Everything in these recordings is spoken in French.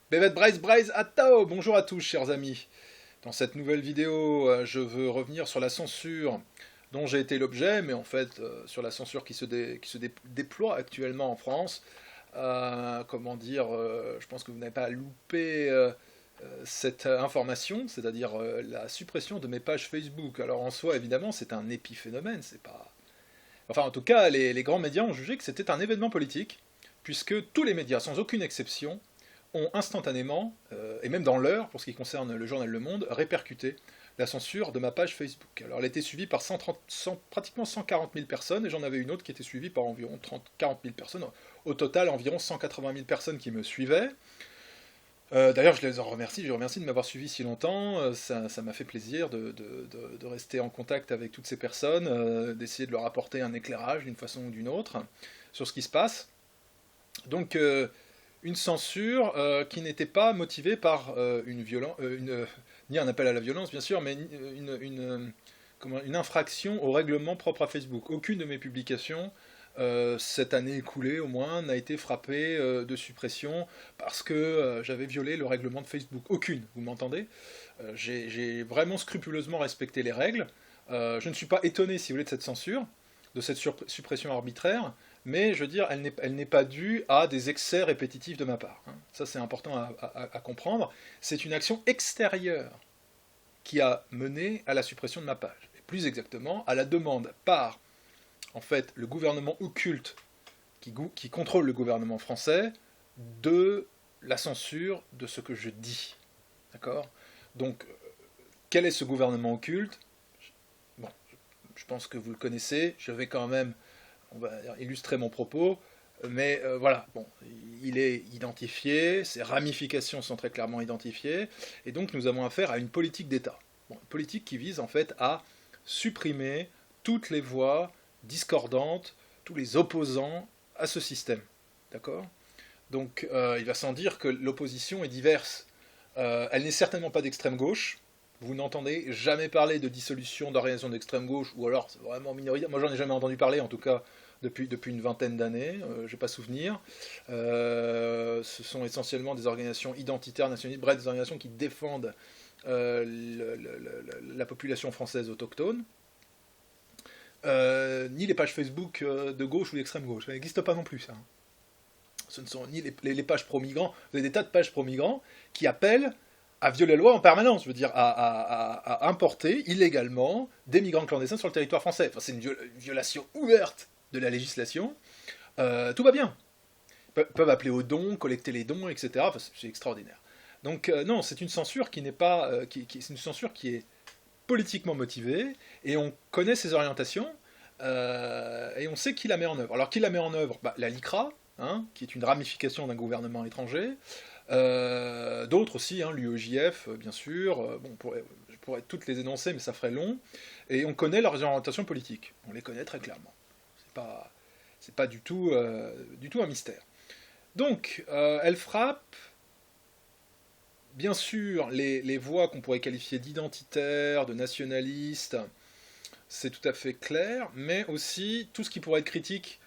Bevet Braise Braise Atao. Bonjour à tous chers amis. Dans cette nouvelle vidéo, je veux revenir sur la censure dont j'ai été l'objet, mais en fait sur la censure qui se déploie actuellement en France. Comment dire, je pense que vous n'avez pas loupé cette information, c'est-à-dire la suppression de mes pages Facebook. Alors en soi, évidemment, c'est un épiphénomène, c'est pas... Enfin, en tout cas, les grands médias ont jugé que c'était un événement politique, puisque tous les médias, sans aucune exception, ont instantanément, et même dans l'heure, pour ce qui concerne le journal Le Monde, répercuté la censure de ma page Facebook. Alors elle était suivie par pratiquement 140 000 personnes, et j'en avais une autre qui était suivie par environ 40 000 personnes. Au total, environ 180 000 personnes qui me suivaient. D'ailleurs, je les en remercie, je les remercie de m'avoir suivi si longtemps. Ça m'a fait plaisir de rester en contact avec toutes ces personnes, d'essayer de leur apporter un éclairage d'une façon ou d'une autre sur ce qui se passe. Donc, une censure qui n'était pas motivée par ni un appel à la violence, bien sûr, mais une infraction au règlement propre à Facebook. Aucune de mes publications cette année écoulée au moins n'a été frappée de suppression parce que j'avais violé le règlement de Facebook. Aucune, vous m'entendez. J'ai vraiment scrupuleusement respecté les règles. Je ne suis pas étonné, si vous voulez, de cette censure, de cette suppression arbitraire, mais je veux dire, elle n'est pas due à des excès répétitifs de ma part. Ça, c'est important à comprendre. C'est une action extérieure qui a mené à la suppression de ma page. Et plus exactement, à la demande par en fait, le gouvernement occulte qui contrôle le gouvernement français de la censure de ce que je dis. D'accord. Donc, quel est ce gouvernement occulte? Bon, je pense que vous le connaissez. Je vais quand même, on va dire, illustrer mon propos. Mais voilà, bon, il est identifié, ses ramifications sont très clairement identifiées, et donc nous avons affaire à une politique d'État. Bon, une politique qui vise en fait à supprimer toutes les voix discordantes, tous les opposants à ce système. D'accord. Donc il va sans dire que l'opposition est diverse. Elle n'est certainement pas d'extrême gauche. Vous n'entendez jamais parler de dissolution d'organisation d'extrême gauche, ou alors c'est vraiment minoritaire. Moi j'en ai jamais entendu parler, en tout cas depuis une vingtaine d'années, je n'ai pas souvenir. Ce sont essentiellement des organisations identitaires, nationalistes, bref, des organisations qui défendent la population française autochtone. Ni les pages Facebook de gauche ou d'extrême gauche. Ça n'existe pas non plus, ça. Ce ne sont ni les pages pro-migrants. Vous avez des tas de pages pro-migrants qui appellent à violer la loi en permanence, je veux dire, à importer illégalement des migrants clandestins sur le territoire français. Enfin, c'est une violation ouverte de la législation. Tout va bien. Ils peuvent appeler aux dons, collecter les dons, etc. Enfin, c'est extraordinaire. Donc non, c'est une censure qui n'est pas, c'est une censure qui est politiquement motivée, et on connaît ses orientations, et on sait qui la met en œuvre. Alors qui la met en œuvre? La LICRA, qui est une ramification d'un gouvernement étranger, d'autres aussi, l'UEJF, bien sûr, je pourrais toutes les énoncer, mais ça ferait long, et on connaît leurs orientations politiques, on les connaît très clairement. C'est pas du tout un mystère. Donc, elle frappe bien sûr, les voix qu'on pourrait qualifier d'identitaires, de nationalistes, c'est tout à fait clair, mais aussi tout ce qui pourrait être critique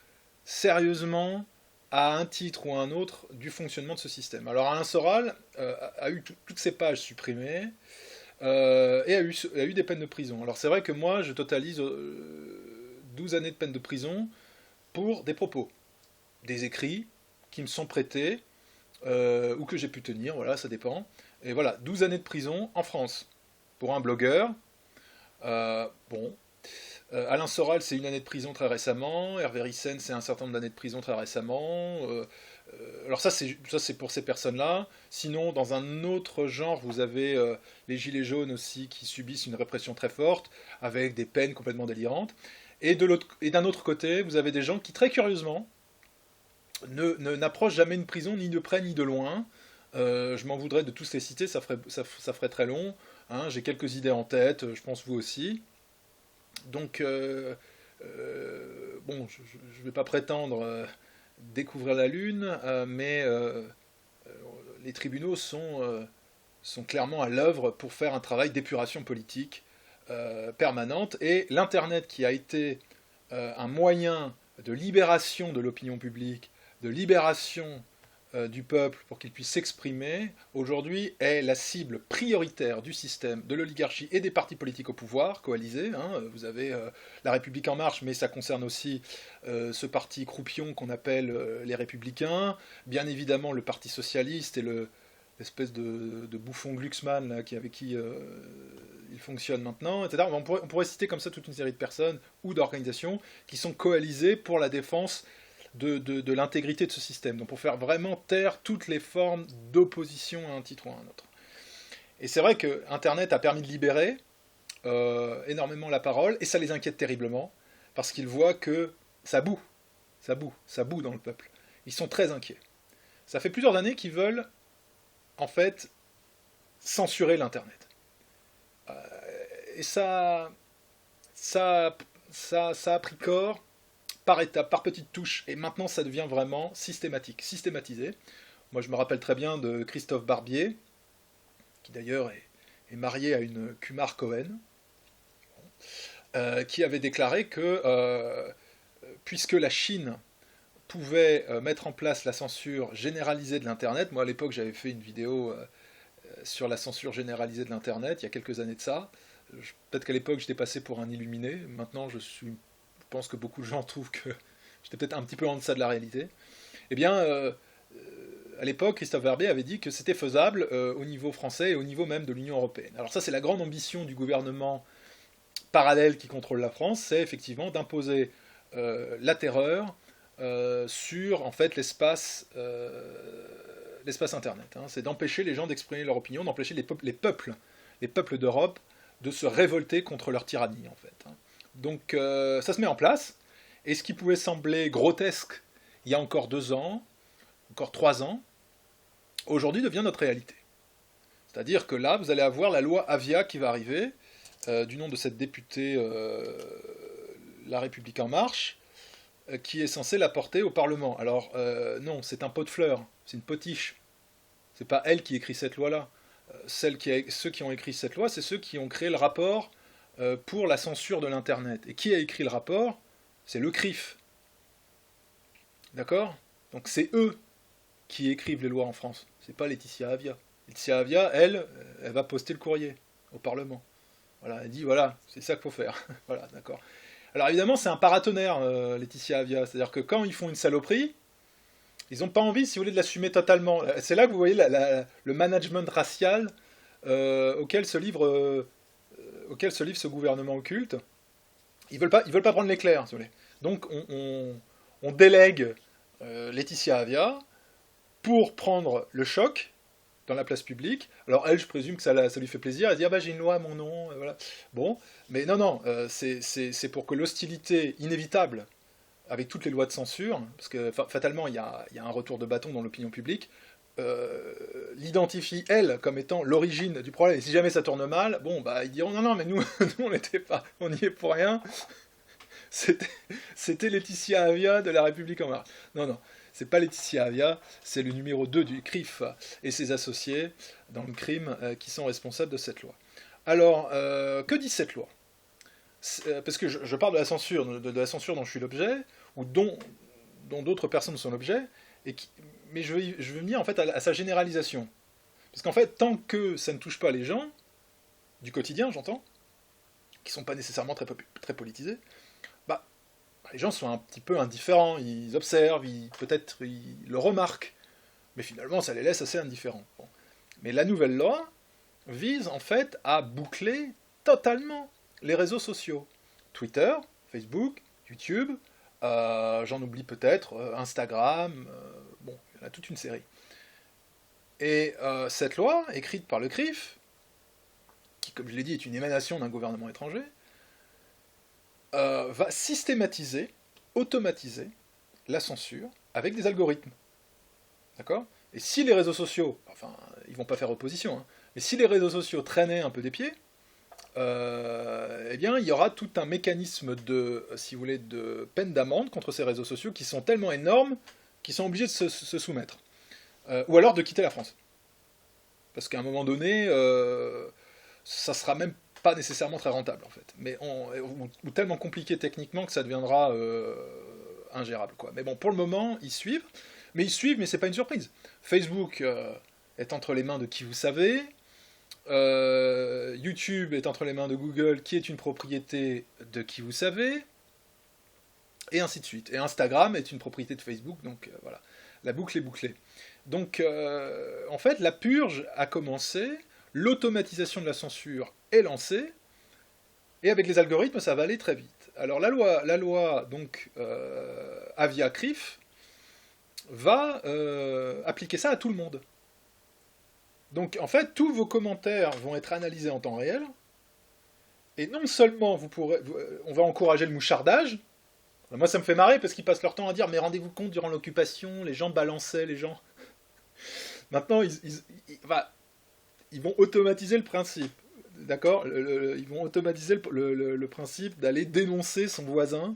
sérieusement à un titre ou à un autre du fonctionnement de ce système. Alors Alain Soral a eu toutes ses pages supprimées et a eu des peines de prison. Alors c'est vrai que moi je totalise 12 années de peine de prison pour des propos, des écrits qui me sont prêtés ou que j'ai pu tenir, voilà, ça dépend. Et voilà, 12 années de prison en France pour un blogueur. Bon. Alain Soral, c'est une année de prison très récemment. Hervé Ryssen, c'est un certain nombre d'années de prison très récemment. Alors ça, c'est pour ces personnes-là. Sinon, dans un autre genre, vous avez les gilets jaunes aussi qui subissent une répression très forte, avec des peines complètement délirantes. Et d'un autre côté, vous avez des gens qui, très curieusement, n'approchent jamais une prison ni de près ni de loin. Je m'en voudrais de tous les citer, ça ferait très long. J'ai quelques idées en tête, je pense vous aussi. Donc, bon, je ne vais pas prétendre découvrir la Lune, mais les tribunaux sont clairement à l'œuvre pour faire un travail d'épuration politique permanente. Et l'Internet, qui a été un moyen de libération de l'opinion publique, de libération du peuple pour qu'il puisse s'exprimer, aujourd'hui est la cible prioritaire du système, de l'oligarchie et des partis politiques au pouvoir, coalisés. Hein. Vous avez La République en marche, mais ça concerne aussi ce parti croupion qu'on appelle les Républicains, bien évidemment le Parti Socialiste et l'espèce de bouffon Glucksmann là, avec qui il fonctionne maintenant, etc. On pourrait citer comme ça toute une série de personnes ou d'organisations qui sont coalisées pour la défense de l'intégrité de ce système, donc pour faire vraiment taire toutes les formes d'opposition à un titre ou à un autre. Et c'est vrai que Internet a permis de libérer énormément la parole, et ça les inquiète terriblement, parce qu'ils voient que ça boue dans le peuple. Ils sont très inquiets. Ça fait plusieurs années qu'ils veulent, en fait, censurer l'Internet. Et ça a pris corps par étapes, par petites touches, et maintenant ça devient vraiment systématique, systématisé. Moi je me rappelle très bien de Christophe Barbier, qui d'ailleurs est marié à une Kumar Cohen, qui avait déclaré que puisque la Chine pouvait mettre en place la censure généralisée de l'Internet, moi à l'époque j'avais fait une vidéo sur la censure généralisée de l'Internet, il y a quelques années de ça. Peut-être qu'à l'époque j'étais passé pour un illuminé, maintenant je pense que beaucoup de gens trouvent que j'étais peut-être un petit peu en deçà de la réalité. Eh bien, à l'époque, Christophe Barbier avait dit que c'était faisable au niveau français et au niveau même de l'Union européenne. Alors ça, c'est la grande ambition du gouvernement parallèle qui contrôle la France, c'est effectivement d'imposer la terreur sur en fait l'espace Internet. Hein. C'est d'empêcher les gens d'exprimer leur opinion, d'empêcher les peuples d'Europe de se révolter contre leur tyrannie en fait. Hein. Donc ça se met en place, et ce qui pouvait sembler grotesque il y a encore 2 ans, encore 3 ans, aujourd'hui devient notre réalité. C'est-à-dire que là, vous allez avoir la loi Avia qui va arriver, du nom de cette députée La République en marche, qui est censée la porter au Parlement. Alors non, c'est un pot de fleurs, c'est une potiche. C'est pas elle qui écrit cette loi-là. Ceux qui ont écrit cette loi, c'est ceux qui ont créé le rapport pour la censure de l'Internet. Et qui a écrit le rapport? C'est le CRIF. D'accord? Donc c'est eux qui écrivent les lois en France. C'est pas Laetitia Avia. Laetitia Avia, elle va poster le courrier au Parlement. Voilà, elle dit voilà, c'est ça qu'il faut faire. Voilà, d'accord. Alors évidemment, c'est un paratonnerre, Laetitia Avia. C'est-à-dire que quand ils font une saloperie, ils n'ont pas envie, si vous voulez, de l'assumer totalement. C'est là que vous voyez le management racial auquel se livre ce gouvernement occulte. Ils veulent pas prendre l'éclair, si vous voulez. Donc on délègue Laetitia Avia pour prendre le choc dans la place publique. Alors elle, je présume que ça lui fait plaisir. Elle dit ah bah j'ai une loi à mon nom, voilà. Bon, mais non, c'est pour que l'hostilité inévitable avec toutes les lois de censure, parce que fatalement il y a un retour de bâton dans l'opinion publique, l'identifie elle comme étant l'origine du problème. Et si jamais ça tourne mal, bon bah ils diront non mais nous on n'était pas, on y est pour rien. C'était Laetitia Avia de La République en marche. Non, c'est pas Laetitia Avia, c'est le numéro 2 du CRIF et ses associés dans le crime qui sont responsables de cette loi. Alors, que dit cette loi? Parce que je parle de la censure, de la censure dont je suis l'objet, ou dont d'autres personnes sont l'objet, mais je veux venir en fait à sa généralisation. Parce qu'en fait, tant que ça ne touche pas les gens, du quotidien j'entends, qui sont pas nécessairement très politisés, bah, les gens sont un petit peu indifférents, ils observent, peut-être ils le remarquent, mais finalement ça les laisse assez indifférents. Bon. Mais la nouvelle loi vise en fait à boucler totalement les réseaux sociaux. Twitter, Facebook, YouTube, j'en oublie peut-être, Instagram, bon, il y en a toute une série. Et cette loi, écrite par le CRIF, qui, comme je l'ai dit, est une émanation d'un gouvernement étranger, va systématiser, automatiser la censure avec des algorithmes. D'accord? Et si les réseaux sociaux, enfin, ils vont pas faire opposition, hein, mais si les réseaux sociaux traînaient un peu des pieds, eh bien, il y aura tout un mécanisme de, si vous voulez, de peine d'amende contre ces réseaux sociaux qui sont tellement énormes qu'ils sont obligés de se soumettre. Ou alors de quitter la France. Parce qu'à un moment donné, ça sera même pas nécessairement très rentable, en fait. Mais ou tellement compliqué techniquement que ça deviendra ingérable, quoi. Mais bon, pour le moment, ils suivent. Mais ils suivent, mais c'est pas une surprise. Facebook est entre les mains de qui vous savez. YouTube est entre les mains de Google, qui est une propriété de qui vous savez. Et ainsi de suite. Et Instagram est une propriété de Facebook, donc voilà. La boucle est bouclée. Donc, en fait, la purge a commencé, l'automatisation de la censure est lancée, et avec les algorithmes, ça va aller très vite. Alors, la loi donc, Avia-CRIF va appliquer ça à tout le monde. Donc, en fait, tous vos commentaires vont être analysés en temps réel, et non seulement on va encourager le mouchardage. Moi, ça me fait marrer parce qu'ils passent leur temps à dire mais rendez-vous compte, durant l'occupation, les gens balançaient les gens. Maintenant, ils vont automatiser le principe. D'accord. Ils vont automatiser le principe d'aller dénoncer son voisin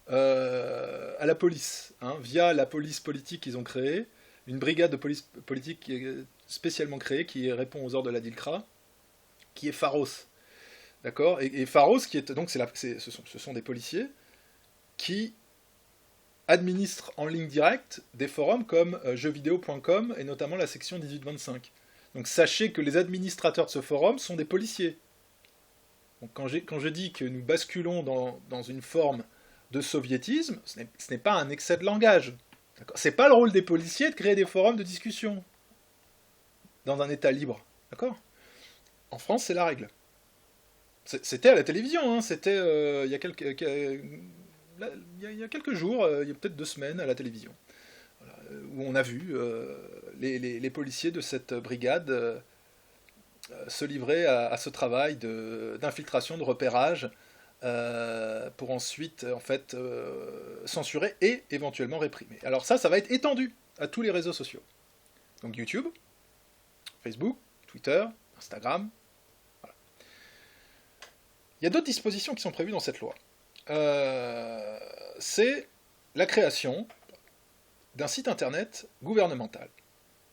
à la police, hein, via la police politique qu'ils ont créée, une brigade de police politique qui est spécialement créée, qui répond aux ordres de la DILCRA, qui est Pharos. D'accord. Et Pharos, qui est, donc, ce sont des policiers qui administrent en ligne directe des forums comme jeuxvideo.com et notamment la section 18-25. Donc sachez que les administrateurs de ce forum sont des policiers. Donc quand je dis que nous basculons dans une forme de soviétisme, ce n'est pas un excès de langage. C'est pas le rôle des policiers de créer des forums de discussion dans un État libre. D'accord. En France, c'est la règle. C'était à la télévision, hein, c'était il y a quelques jours, il y a peut-être 2 semaines, à la télévision, voilà, où on a vu les policiers de cette brigade se livrer à ce travail d'infiltration, de repérage, pour ensuite en fait censurer et éventuellement réprimer. Alors ça va être étendu à tous les réseaux sociaux. Donc YouTube, Facebook, Twitter, Instagram. Voilà. Il y a d'autres dispositions qui sont prévues dans cette loi. C'est la création d'un site internet gouvernemental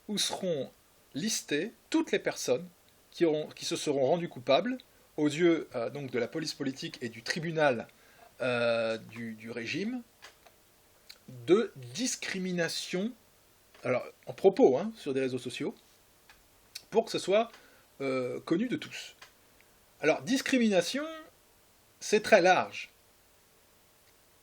où seront listées toutes les personnes qui se seront rendues coupables aux yeux donc de la police politique et du tribunal du régime de discrimination, alors en propos, hein, sur des réseaux sociaux, pour que ce soit connu de tous. Alors discrimination, c'est très large.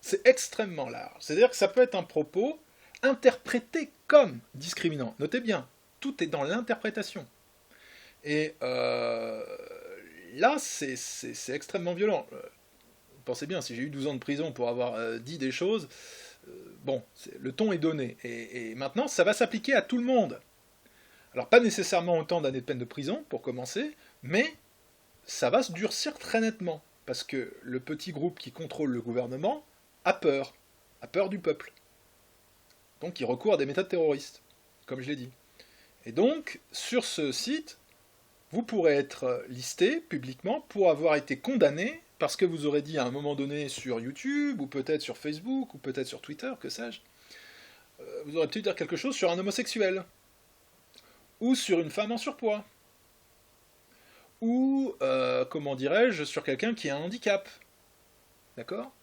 C'est extrêmement large. C'est-à-dire que ça peut être un propos interprété comme discriminant. Notez bien, tout est dans l'interprétation. Et là, c'est extrêmement violent. Pensez bien, si j'ai eu 12 ans de prison pour avoir dit des choses, bon, le ton est donné. Et maintenant, ça va s'appliquer à tout le monde. Alors, pas nécessairement autant d'années de peine de prison, pour commencer, mais ça va se durcir très nettement. Parce que le petit groupe qui contrôle le gouvernement a peur du peuple. Donc il recourt à des méthodes terroristes, comme je l'ai dit. Et donc, sur ce site, vous pourrez être listé publiquement pour avoir été condamné parce que vous aurez dit à un moment donné sur YouTube, ou peut-être sur Facebook, ou peut-être sur Twitter, que sais-je, vous aurez pu dire quelque chose sur un homosexuel, ou sur une femme en surpoids, ou, comment dirais-je, sur quelqu'un qui a un handicap. D'accord ?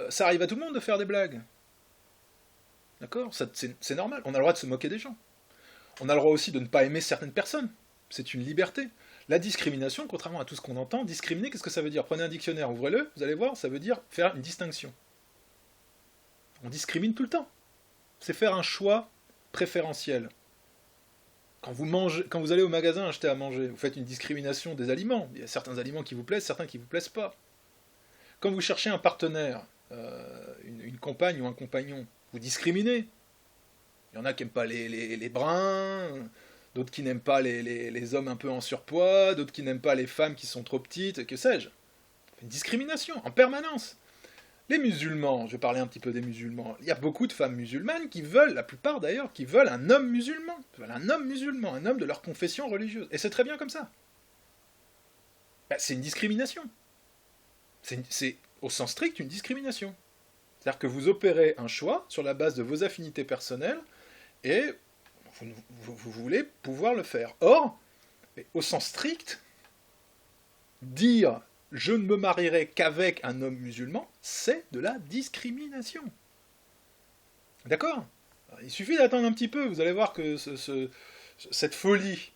Ça arrive à tout le monde de faire des blagues. D'accord ? C'est normal, on a le droit de se moquer des gens. On a le droit aussi de ne pas aimer certaines personnes. C'est une liberté. La discrimination, contrairement à tout ce qu'on entend, discriminer, qu'est-ce que ça veut dire ? Prenez un dictionnaire, ouvrez-le, vous allez voir, ça veut dire faire une distinction. On discrimine tout le temps. C'est faire un choix préférentiel. Quand vous allez au magasin acheter à manger, vous faites une discrimination des aliments. Il y a certains aliments qui vous plaisent, certains qui ne vous plaisent pas. Quand vous cherchez un partenaire, une compagne ou un compagnon, vous discriminez. Il y en a qui n'aiment pas les bruns, d'autres qui n'aiment pas les hommes un peu en surpoids, d'autres qui n'aiment pas les femmes qui sont trop petites, que sais-je. Une discrimination, en permanence. Les musulmans, je vais parler un petit peu des musulmans, il y a beaucoup de femmes musulmanes qui veulent, la plupart d'ailleurs, qui veulent un homme musulman. Ils veulent un homme musulman, un homme de leur confession religieuse. Et c'est très bien comme ça. C'est une discrimination. C'est au sens strict une discrimination. C'est-à-dire que vous opérez un choix sur la base de vos affinités personnelles et vous voulez pouvoir le faire. Or, au sens strict, dire « je ne me marierai qu'avec un homme musulman », c'est de la discrimination. D'accord ? Il suffit d'attendre un petit peu, vous allez voir que cette folie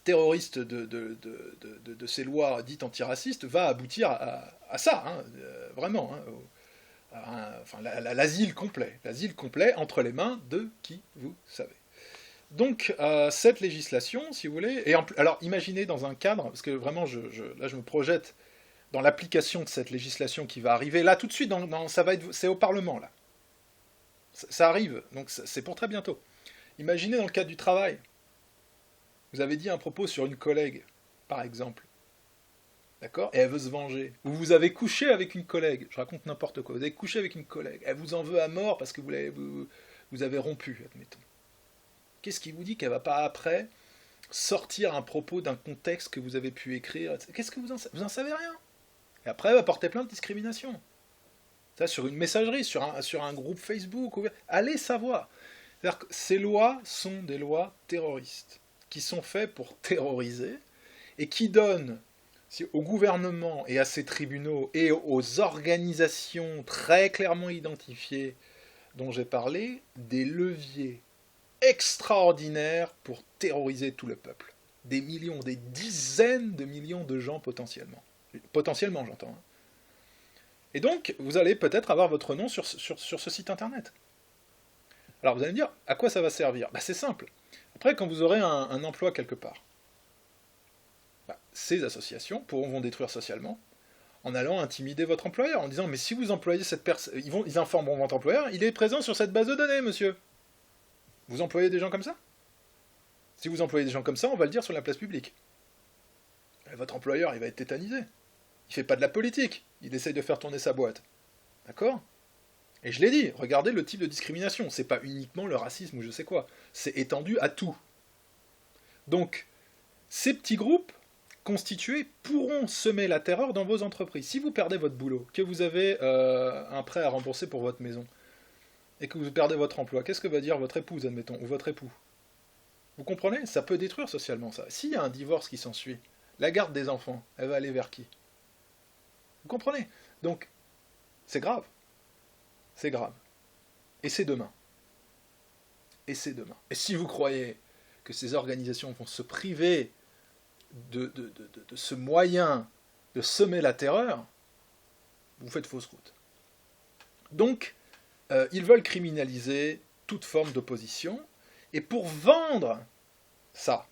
terroriste de ces lois dites antiracistes va aboutir à ça, hein, vraiment, hein, enfin, l'asile complet entre les mains de qui vous savez. Donc cette législation, si vous voulez, alors imaginez dans un cadre, parce que vraiment là je me projette dans l'application de cette législation qui va arriver, là tout de suite, c'est au Parlement là. Ça arrive, donc c'est pour très bientôt. Imaginez dans le cadre du travail, vous avez dit un propos sur une collègue, par exemple, d'accord, et elle veut se venger. Ou vous avez couché avec une collègue, je raconte n'importe quoi, vous avez couché avec une collègue, elle vous en veut à mort parce que vous avez rompu, admettons. Qu'est-ce qui vous dit qu'elle va pas après sortir un propos d'un contexte que vous avez pu écrire? Qu'est-ce que vous en savez rien? Et après, elle va porter plainte de discrimination. Ça, sur une messagerie, sur un groupe Facebook. Allez savoir. C'est-à-dire que ces lois sont des lois terroristes, qui sont faites pour terroriser, et qui donnent au gouvernement et à ses tribunaux et aux organisations très clairement identifiées dont j'ai parlé, des leviers extraordinaires pour terroriser tout le peuple. Des millions, des dizaines de millions de gens potentiellement. Potentiellement, j'entends. Hein. Et donc, vous allez peut-être avoir votre nom sur ce site internet. Alors vous allez me dire, à quoi ça va servir? C'est simple. Après, quand vous aurez un emploi quelque part, ces associations vont détruire socialement en allant intimider votre employeur, en disant, mais si vous employez cette personne, ils informeront votre employeur, il est présent sur cette base de données, monsieur. Vous employez des gens comme ça? Si vous employez des gens comme ça, on va le dire sur la place publique. Et votre employeur, il va être tétanisé. Il fait pas de la politique, il essaye de faire tourner sa boîte. D'accord? Et je l'ai dit, regardez le type de discrimination, c'est pas uniquement le racisme ou je sais quoi, c'est étendu à tout. Donc, ces petits groupes constitués pourront semer la terreur dans vos entreprises. Si vous perdez votre boulot, que vous avez un prêt à rembourser pour votre maison, et que vous perdez votre emploi, qu'est-ce que va dire votre épouse, admettons, ou votre époux? Vous comprenez? Ça peut détruire socialement ça. S'il y a un divorce qui s'ensuit, la garde des enfants, elle va aller vers qui? Vous comprenez? Donc, c'est grave. C'est grave. Et c'est demain. Et c'est demain. Et si vous croyez que ces organisations vont se priver de ce moyen de semer la terreur, vous faites fausse route. Donc, ils veulent criminaliser toute forme d'opposition, et pour vendre ça,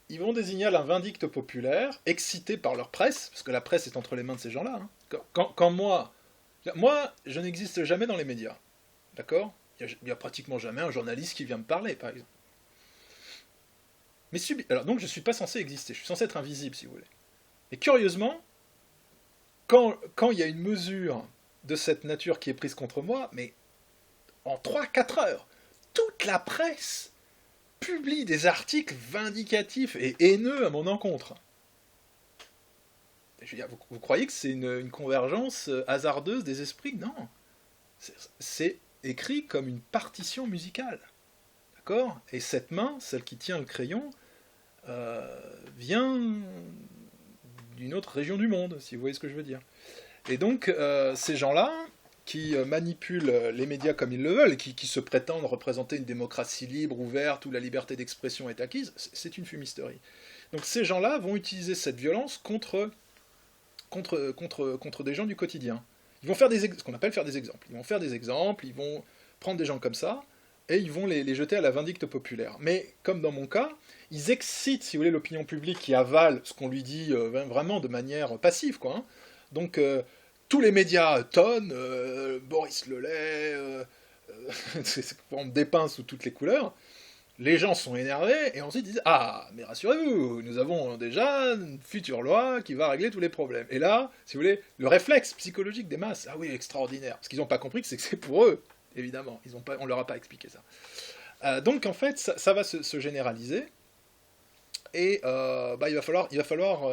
ils vont désigner un vindicte populaire, excité par leur presse, parce que la presse est entre les mains de ces gens-là. Hein. Quand moi, je n'existe jamais dans les médias, d'accord? Il n'y a pratiquement jamais un journaliste qui vient me parler, par exemple. Mais alors donc je ne suis pas censé exister, je suis censé être invisible, si vous voulez. Et curieusement, quand il y a une mesure de cette nature qui est prise contre moi, mais en 3-4 heures, toute la presse publie des articles vindicatifs et haineux à mon encontre. Je veux dire, vous croyez que c'est une convergence hasardeuse des esprits? Non. C'est écrit comme une partition musicale. D'accord? Et cette main, celle qui tient le crayon, vient d'une autre région du monde, si vous voyez ce que je veux dire. Et donc, ces gens-là, qui manipulent les médias comme ils le veulent, et qui se prétendent représenter une démocratie libre, ouverte, où la liberté d'expression est acquise, c'est une fumisterie. Donc ces gens-là vont utiliser cette violence contre des gens du quotidien. Ils vont faire ce qu'on appelle faire des exemples. Ils vont faire des exemples, ils vont prendre des gens comme ça, et ils vont les jeter à la vindicte populaire. Mais, comme dans mon cas, ils excitent, si vous voulez, l'opinion publique qui avale ce qu'on lui dit vraiment de manière passive, quoi. Hein. Donc, tous les médias tonnent, Boris Lelay, on me dépeint sous toutes les couleurs, les gens sont énervés, et ensuite ils disent « Ah, mais rassurez-vous, nous avons déjà une future loi qui va régler tous les problèmes. » Et là, si vous voulez, le réflexe psychologique des masses, ah oui, extraordinaire. Ce qu'ils n'ont pas compris, c'est que c'est pour eux, évidemment. On leur a pas expliqué ça. Donc en fait, ça va se généraliser, et il va falloir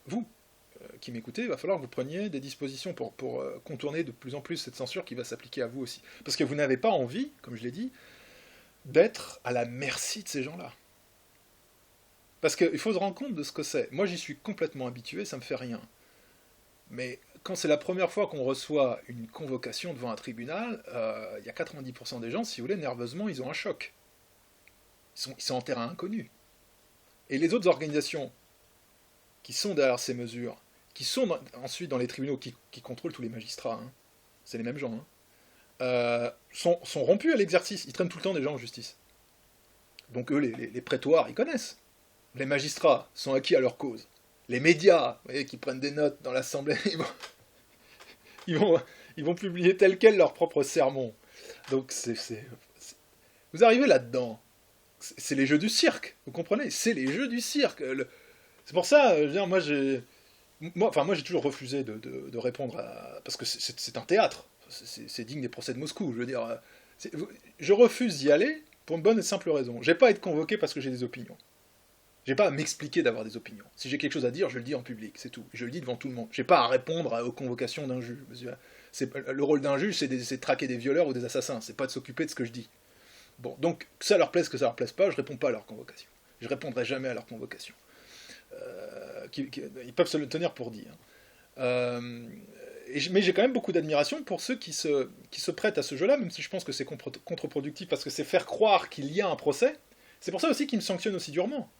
vous, qui m'écoutez, il va falloir que vous preniez des dispositions pour contourner de plus en plus cette censure qui va s'appliquer à vous aussi. Parce que vous n'avez pas envie, comme je l'ai dit, d'être à la merci de ces gens-là. Parce qu'il faut se rendre compte de ce que c'est. Moi, j'y suis complètement habitué, ça me fait rien. Mais quand c'est la première fois qu'on reçoit une convocation devant un tribunal, il y a 90% des gens, si vous voulez, nerveusement, ils ont un choc. Ils sont en terrain inconnu. Et les autres organisations qui sont derrière ces mesures, qui sont ensuite dans les tribunaux, qui contrôlent tous les magistrats, hein, c'est les mêmes gens, hein, sont rompus à l'exercice. Ils traînent tout le temps des gens en justice. Donc eux, les prétoires, ils connaissent. Les magistrats sont acquis à leur cause. Les médias, vous voyez, qui prennent des notes dans l'Assemblée, ils vont, ils vont publier tel quel leur propre sermon. Donc vous arrivez là-dedans. C'est les jeux du cirque, vous comprenez? C'est les jeux du cirque. C'est pour ça, je veux dire, moi j'ai toujours refusé de répondre à... Parce que c'est un théâtre. C'est digne des procès de Moscou. Je veux dire, je refuse d'y aller pour une bonne et simple raison. J'ai pas à être convoqué parce que j'ai des opinions. J'ai pas à m'expliquer d'avoir des opinions. Si j'ai quelque chose à dire, je le dis en public, c'est tout. Je le dis devant tout le monde. J'ai pas à répondre aux convocations d'un juge. Le rôle d'un juge, c'est de traquer des violeurs ou des assassins. C'est pas de s'occuper de ce que je dis. Bon, donc que ça leur plaise, que ça leur plaise pas, je réponds pas à leur convocation. Je répondrai jamais à leur convocation. Ils peuvent se le tenir pour dire. Mais j'ai quand même beaucoup d'admiration pour ceux qui se prêtent à ce jeu-là, même si je pense que c'est contre-productif, parce que c'est faire croire qu'il y a un procès. C'est pour ça aussi qu'ils me sanctionnent aussi durement.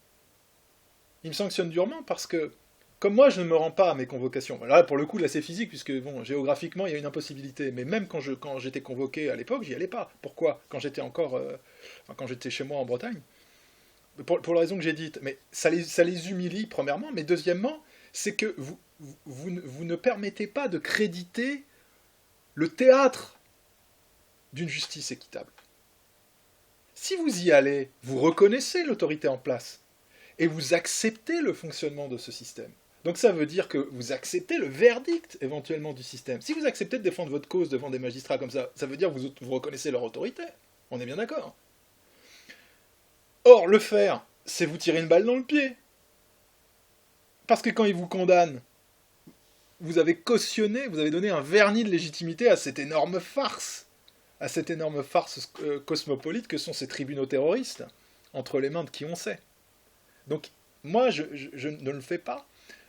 Ils me sanctionnent durement parce que, comme moi, je ne me rends pas à mes convocations. Là, pour le coup, là, c'est physique, puisque, bon, géographiquement, il y a une impossibilité. Mais même quand j'étais convoqué à l'époque, j'y allais pas. Pourquoi? Quand j'étais quand j'étais chez moi en Bretagne. Pour la raison que j'ai dite. Mais ça les humilie, premièrement. Mais deuxièmement, c'est que vous ne permettez pas de créditer le théâtre d'une justice équitable. Si vous y allez, vous reconnaissez l'autorité en place. Et vous acceptez le fonctionnement de ce système. Donc ça veut dire que vous acceptez le verdict éventuellement du système. Si vous acceptez de défendre votre cause devant des magistrats comme ça veut dire que vous reconnaissez leur autorité. On est bien d'accord. Or, le faire, c'est vous tirer une balle dans le pied. Parce que quand ils vous condamnent, vous avez cautionné, vous avez donné un vernis de légitimité à cette énorme farce. À cette énorme farce cosmopolite que sont ces tribunaux terroristes, entre les mains de qui on sait. Donc, moi, je ne le fais pas.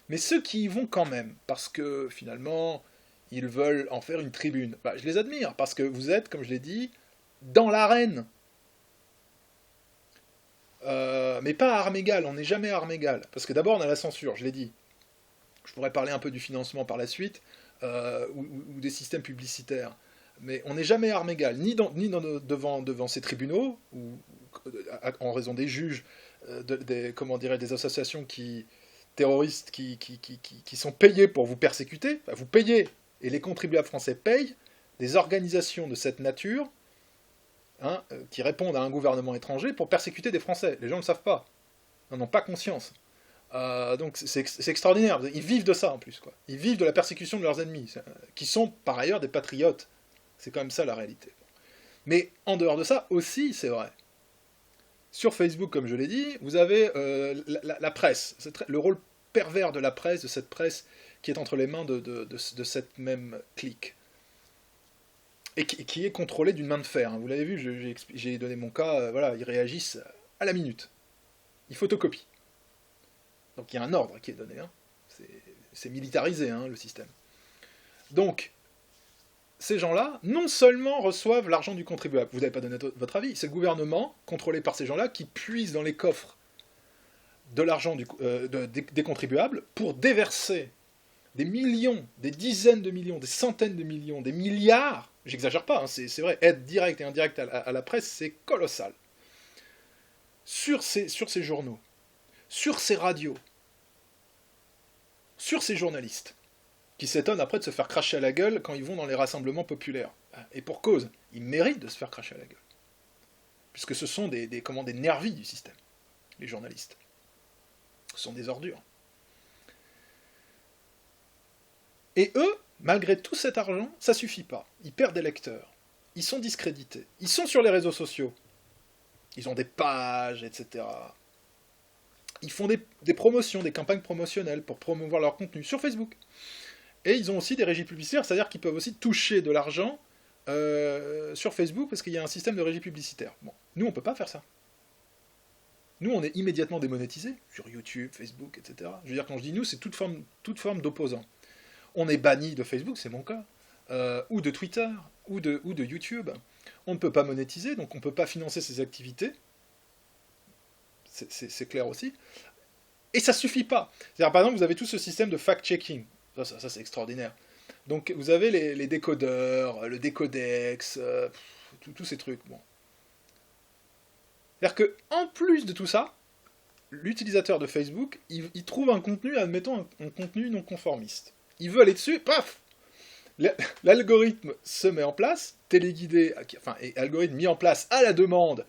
Mais ceux qui y vont quand même, parce que finalement, ils veulent en faire une tribune, je les admire, parce que vous êtes, comme je l'ai dit, dans l'arène. Mais pas à armes égales, on n'est jamais à armes égales. Parce que d'abord, on a la censure, je l'ai dit. Je pourrais parler un peu du financement par la suite, ou des systèmes publicitaires. Mais on n'est jamais à armes égales, ni devant ces tribunaux, ou en raison des juges, des associations terroristes qui sont payées pour vous persécuter. Enfin, vous payez, et les contribuables français payent, des organisations de cette nature, qui répondent à un gouvernement étranger pour persécuter des Français. Les gens ne le savent pas, n'en ont pas conscience. Donc c'est extraordinaire. Ils vivent de ça en plus, quoi. Ils vivent de la persécution de leurs ennemis, qui sont par ailleurs des patriotes. C'est quand même ça la réalité. Mais en dehors de ça aussi, c'est vrai. Sur Facebook, comme je l'ai dit, vous avez la presse, le rôle pervers de la presse, de cette presse qui est entre les mains de cette même clique. Et qui est contrôlée d'une main de fer. Vous l'avez vu, j'ai donné mon cas, voilà, ils réagissent à la minute. Ils photocopient. Donc il y a un ordre qui est donné. C'est militarisé, le système. Donc, ces gens-là, non seulement reçoivent l'argent du contribuable, vous n'avez pas donné votre avis, c'est le gouvernement, contrôlé par ces gens-là, qui puise dans les coffres de l'argent des contribuables pour déverser des millions, des dizaines de millions, des centaines de millions, des milliards, j'exagère pas, c'est vrai, aide directe et indirecte à la presse, c'est colossal, sur ces journaux, sur ces radios, sur ces journalistes, qui s'étonnent après de se faire cracher à la gueule quand ils vont dans les rassemblements populaires. Et pour cause, ils méritent de se faire cracher à la gueule. Puisque ce sont des nervis du système, les journalistes. Ce sont des ordures. Et eux, malgré tout cet argent, ça suffit pas. Ils perdent des lecteurs. Ils sont discrédités. Ils sont sur les réseaux sociaux. Ils ont des pages, etc. Ils font des promotions, des campagnes promotionnelles pour promouvoir leur contenu sur Facebook. Et ils ont aussi des régies publicitaires, c'est-à-dire qu'ils peuvent aussi toucher de l'argent sur Facebook parce qu'il y a un système de régie publicitaire. Bon, nous, on ne peut pas faire ça. Nous, on est immédiatement démonétisés sur YouTube, Facebook, etc. Je veux dire, quand je dis nous, c'est toute forme d'opposants. On est banni de Facebook, c'est mon cas, ou de Twitter, ou de YouTube. On ne peut pas monétiser, donc on ne peut pas financer ses activités. C'est clair aussi. Et ça suffit pas. C'est-à-dire, par exemple, vous avez tout ce système de fact-checking. Ça c'est extraordinaire. Donc, vous avez les décodeurs, le décodex, tous ces trucs. Bon. C'est-à-dire qu'en plus de tout ça, l'utilisateur de Facebook, il trouve un contenu, admettons, un contenu non conformiste. Il veut aller dessus, paf, l'algorithme se met en place, téléguidé, enfin, et algorithme mis en place à la demande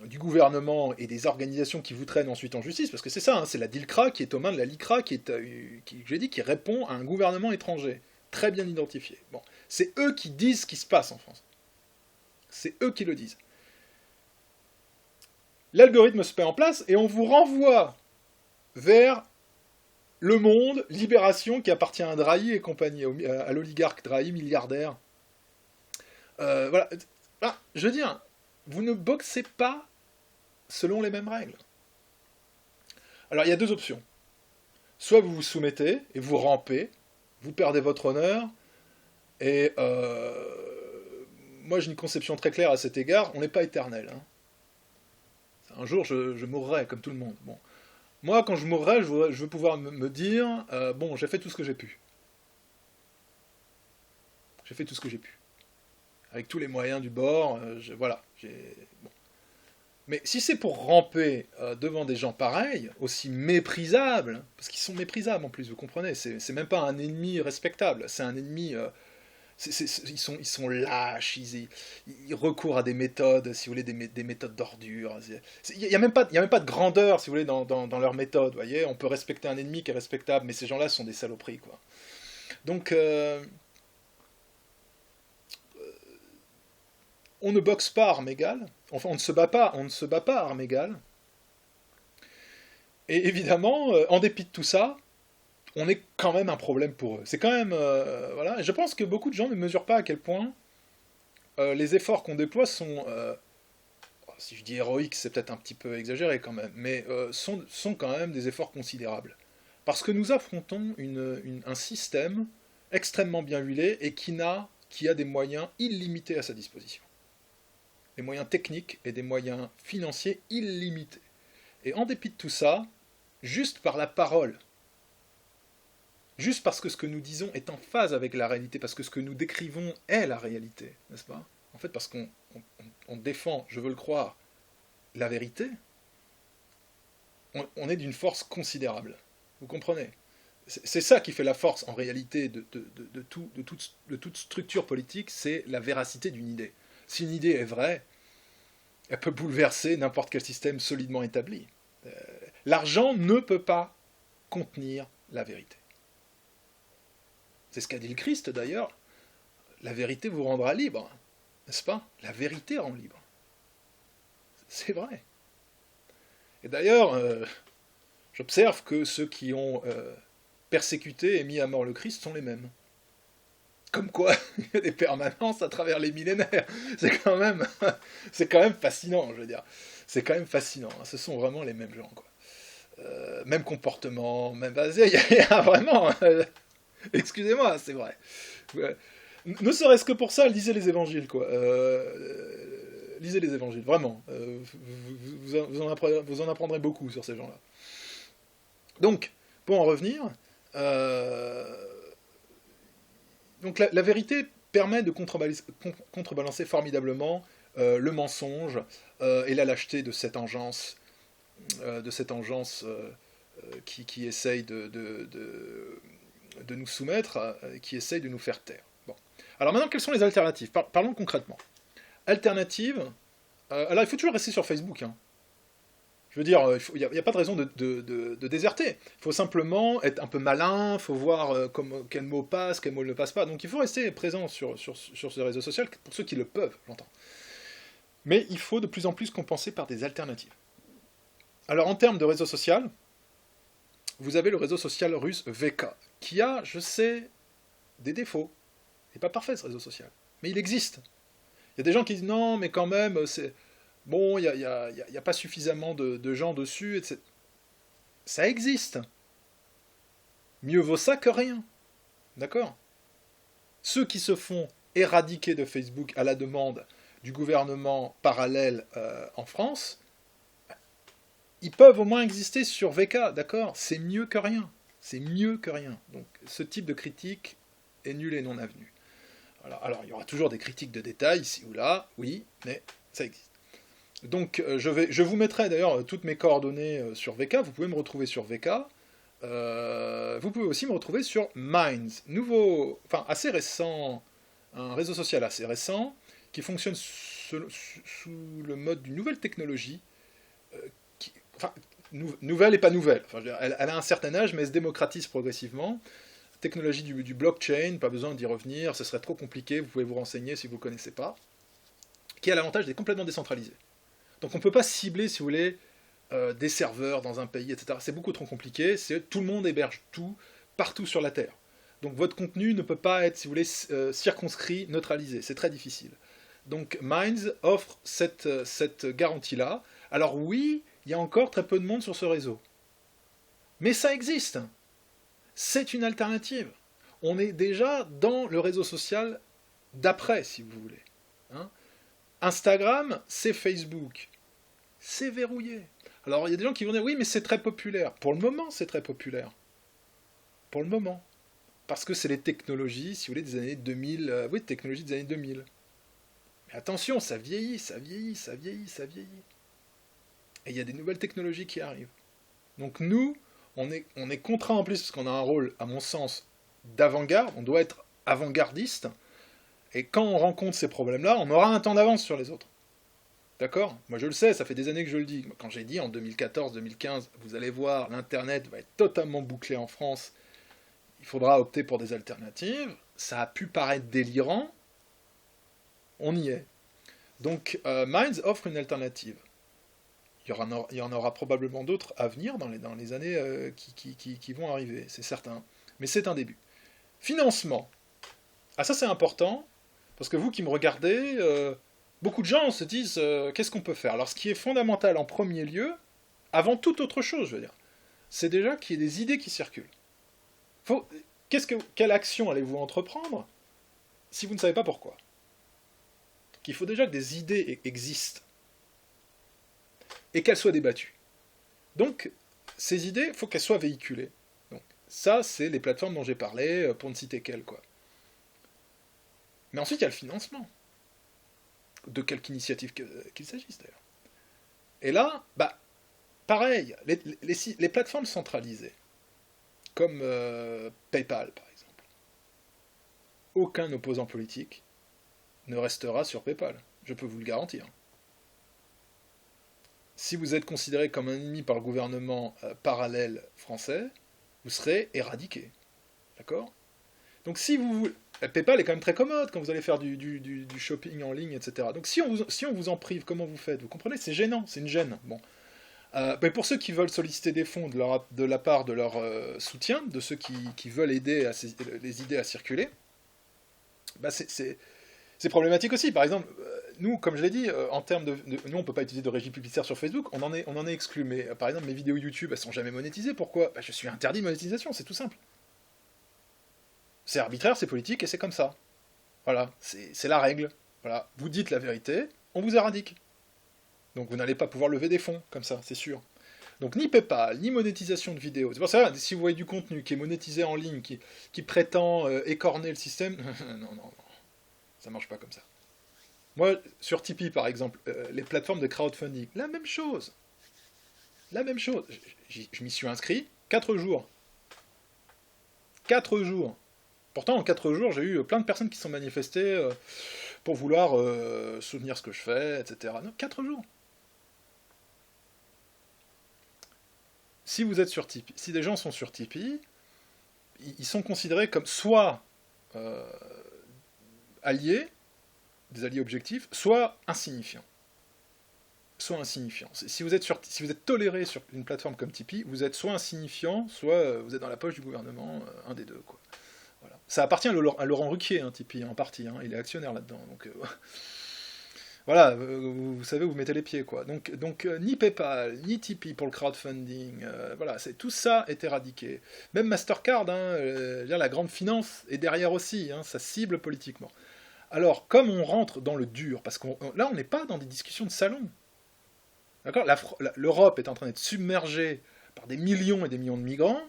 du gouvernement et des organisations qui vous traînent ensuite en justice, parce que c'est ça, hein, c'est la DILCRA qui est aux mains de la LICRA, qui répond à un gouvernement étranger, très bien identifié. Bon, c'est eux qui disent ce qui se passe en France. C'est eux qui le disent. L'algorithme se met en place et on vous renvoie vers Le Monde, Libération, qui appartient à Drahi et compagnie, à l'oligarque Drahi, milliardaire. Voilà. Ah, je veux dire, vous ne boxez pas selon les mêmes règles. Alors, il y a deux options. Soit vous vous soumettez et vous rampez, vous perdez votre honneur, et moi j'ai une conception très claire à cet égard, on n'est pas éternel. Hein. Un jour, je mourrai, comme tout le monde. Bon. Moi, quand je mourrai, je veux pouvoir me dire, bon, j'ai fait tout ce que j'ai pu. J'ai fait tout ce que j'ai pu. Avec tous les moyens du bord, voilà. Bon. Mais si c'est pour ramper devant des gens pareils, aussi méprisables, parce qu'ils sont méprisables en plus, vous comprenez, c'est même pas un ennemi respectable, c'est un ennemi... ils sont lâches, ils recourent à des méthodes, si vous voulez, des méthodes d'ordure. Il n'y a même pas de grandeur, si vous voulez, dans leurs méthodes. Voyez, on peut respecter un ennemi qui est respectable, mais ces gens-là sont des saloperies, quoi. Donc, on ne boxe pas à armes égales. Enfin, on ne se bat pas à armes égales. Et évidemment, en dépit de tout ça, on est quand même un problème pour eux. C'est quand même... voilà. Et je pense que beaucoup de gens ne mesurent pas à quel point les efforts qu'on déploie sont... si je dis héroïques, c'est peut-être un petit peu exagéré quand même, mais sont quand même des efforts considérables. Parce que nous affrontons un système extrêmement bien huilé et qui a des moyens illimités à sa disposition. Des moyens techniques et des moyens financiers illimités. Et en dépit de tout ça, juste par la parole, juste parce que ce que nous disons est en phase avec la réalité, parce que ce que nous décrivons est la réalité, n'est-ce pas? En fait, parce qu'on défend, je veux le croire, la vérité, on est d'une force considérable. Vous comprenez? C'est ça qui fait la force, en réalité, de toute structure politique, c'est la véracité d'une idée. Si une idée est vraie, elle peut bouleverser n'importe quel système solidement établi. L'argent ne peut pas contenir la vérité. C'est ce qu'a dit le Christ d'ailleurs. La vérité vous rendra libre, n'est-ce pas? La vérité rend libre. C'est vrai. Et d'ailleurs, j'observe que ceux qui ont persécuté et mis à mort le Christ sont les mêmes. Comme quoi, il y a des permanences à travers les millénaires. C'est quand même fascinant, je veux dire. C'est quand même fascinant. Ce sont vraiment les mêmes gens, quoi. Même comportement, même... Il y a vraiment... excusez-moi, c'est vrai. Ne serait-ce que pour ça, lisez les évangiles, quoi. Lisez les évangiles, vraiment. Vous en apprendrez beaucoup sur ces gens-là. Donc, pour en revenir... Donc la vérité permet de contrebalancer formidablement le mensonge et la lâcheté de cette engeance, qui essaye de nous soumettre, qui essaye de nous faire taire. Bon. Alors maintenant, quelles sont les alternatives? Parlons concrètement. Alternative, alors il faut toujours rester sur Facebook, hein. Je veux dire, il n'y a pas de raison de déserter. Il faut simplement être un peu malin, il faut voir quel mot passe, quel mot ne passe pas. Donc il faut rester présent sur ce réseau social, pour ceux qui le peuvent, j'entends. Mais il faut de plus en plus compenser par des alternatives. Alors en termes de réseau social, vous avez le réseau social russe VK, qui a, je sais, des défauts. Il n'est pas parfait ce réseau social, mais il existe. Il y a des gens qui disent non, mais quand même, c'est... Bon, il n'y a pas suffisamment de gens dessus, etc. Ça existe. Mieux vaut ça que rien. D'accord? Ceux qui se font éradiquer de Facebook à la demande du gouvernement parallèle en France, ils peuvent au moins exister sur VK, d'accord? C'est mieux que rien. C'est mieux que rien. Donc ce type de critique est nul et non avenu. Alors il y aura toujours des critiques de détail ici ou là, oui, mais ça existe. Donc je vous mettrai d'ailleurs toutes mes coordonnées sur VK, vous pouvez me retrouver sur VK. Vous pouvez aussi me retrouver sur Minds, enfin assez récent, un réseau social assez récent, qui fonctionne sous le mode d'une nouvelle technologie, enfin, nouvelle et pas nouvelle. Enfin, elle a un certain âge, mais elle se démocratise progressivement. Technologie du blockchain, pas besoin d'y revenir, ce serait trop compliqué, vous pouvez vous renseigner si vous ne connaissez pas, qui a l'avantage d'être complètement décentralisé. Donc on ne peut pas cibler, si vous voulez, des serveurs dans un pays, etc. C'est beaucoup trop compliqué, tout le monde héberge tout, partout sur la Terre. Donc votre contenu ne peut pas être, si vous voulez, circonscrit, neutralisé. C'est très difficile. Donc Minds offre cette garantie-là. Alors oui, il y a encore très peu de monde sur ce réseau. Mais ça existe. C'est une alternative. On est déjà dans le réseau social d'après, si vous voulez. Hein? Instagram, c'est Facebook. C'est verrouillé. Alors, il y a des gens qui vont dire, oui, mais c'est très populaire. Pour le moment, c'est très populaire. Pour le moment. Parce que c'est les technologies, si vous voulez, des années 2000. Oui, technologies des années 2000. Mais attention, ça vieillit, ça vieillit, ça vieillit, ça vieillit. Et il y a des nouvelles technologies qui arrivent. Donc nous, on est contraint en plus, parce qu'on a un rôle, à mon sens, d'avant-garde. On doit être avant-gardiste. Et quand on rencontre ces problèmes-là, on aura un temps d'avance sur les autres. D'accord? Moi je le sais, ça fait des années que je le dis. Quand j'ai dit en 2014-2015, vous allez voir, l'Internet va être totalement bouclé en France, il faudra opter pour des alternatives, ça a pu paraître délirant, on y est. Donc Minds offre une alternative. Il y en aura probablement d'autres à venir dans les années qui vont arriver, c'est certain. Mais c'est un début. Financement. Ah ça c'est important, parce que vous qui me regardez... beaucoup de gens se disent qu'est-ce qu'on peut faire. Alors ce qui est fondamental en premier lieu, avant toute autre chose, je veux dire, c'est déjà qu'il y ait des idées qui circulent. Quelle action allez-vous entreprendre si vous ne savez pas pourquoi? Donc, il faut déjà que des idées existent et qu'elles soient débattues. Donc ces idées, il faut qu'elles soient véhiculées. Donc ça, c'est les plateformes dont j'ai parlé, pour ne citer qu'elles, quoi. Mais ensuite, il y a le financement. De quelque initiative qu'il s'agisse d'ailleurs. Et là, bah, pareil, les plateformes centralisées, comme PayPal par exemple, aucun opposant politique ne restera sur PayPal, je peux vous le garantir. Si vous êtes considéré comme un ennemi par le gouvernement parallèle français, vous serez éradiqué. D'accord? Donc si vous... PayPal est quand même très commode quand vous allez faire du shopping en ligne, etc. Donc si on vous en prive, comment vous faites? Vous comprenez? C'est gênant, c'est une gêne. Bon. Mais pour ceux qui veulent solliciter des fonds de la part de leur soutien, de ceux qui veulent aider les idées à circuler, bah c'est problématique aussi. Par exemple, nous, comme je l'ai dit, en termes nous, on ne peut pas utiliser de régie publicitaire sur Facebook, on en est exclu. Mais par exemple, mes vidéos YouTube, elles sont jamais monétisées. Pourquoi? Bah, je suis interdit de monétisation, c'est tout simple. C'est arbitraire, c'est politique, et c'est comme ça. Voilà, c'est la règle. Voilà, vous dites la vérité, on vous éradique. Donc vous n'allez pas pouvoir lever des fonds, comme ça, c'est sûr. Donc ni PayPal, ni monétisation de vidéos. C'est pour ça, si vous voyez du contenu qui est monétisé en ligne, qui prétend écorner le système, non, ça marche pas comme ça. Moi, sur Tipeee par exemple, les plateformes de crowdfunding, la même chose. La même chose. Je m'y suis inscrit, 4 jours. 4 jours. Pourtant, en 4 jours, j'ai eu plein de personnes qui se sont manifestées pour vouloir soutenir ce que je fais, etc. Non, 4 jours. Si vous êtes sur Tipeee, si des gens sont sur Tipeee, ils sont considérés comme soit alliés, des alliés objectifs, soit insignifiants. Soit insignifiants. Si vous êtes toléré sur une plateforme comme Tipeee, vous êtes soit insignifiant, soit vous êtes dans la poche du gouvernement, un des deux, quoi. Voilà. Ça appartient à Laurent Ruquier, hein, Tipeee, en partie, hein, il est actionnaire là-dedans. Donc, Voilà, vous savez où vous mettez les pieds, quoi. Donc ni PayPal, ni Tipeee pour le crowdfunding, voilà, tout ça est éradiqué. Même Mastercard, hein, la grande finance est derrière aussi, hein, ça cible politiquement. Alors, comme on rentre dans le dur, parce que là, on n'est pas dans des discussions de salon, d'accord. L'Europe est en train d'être submergée par des millions et des millions de migrants,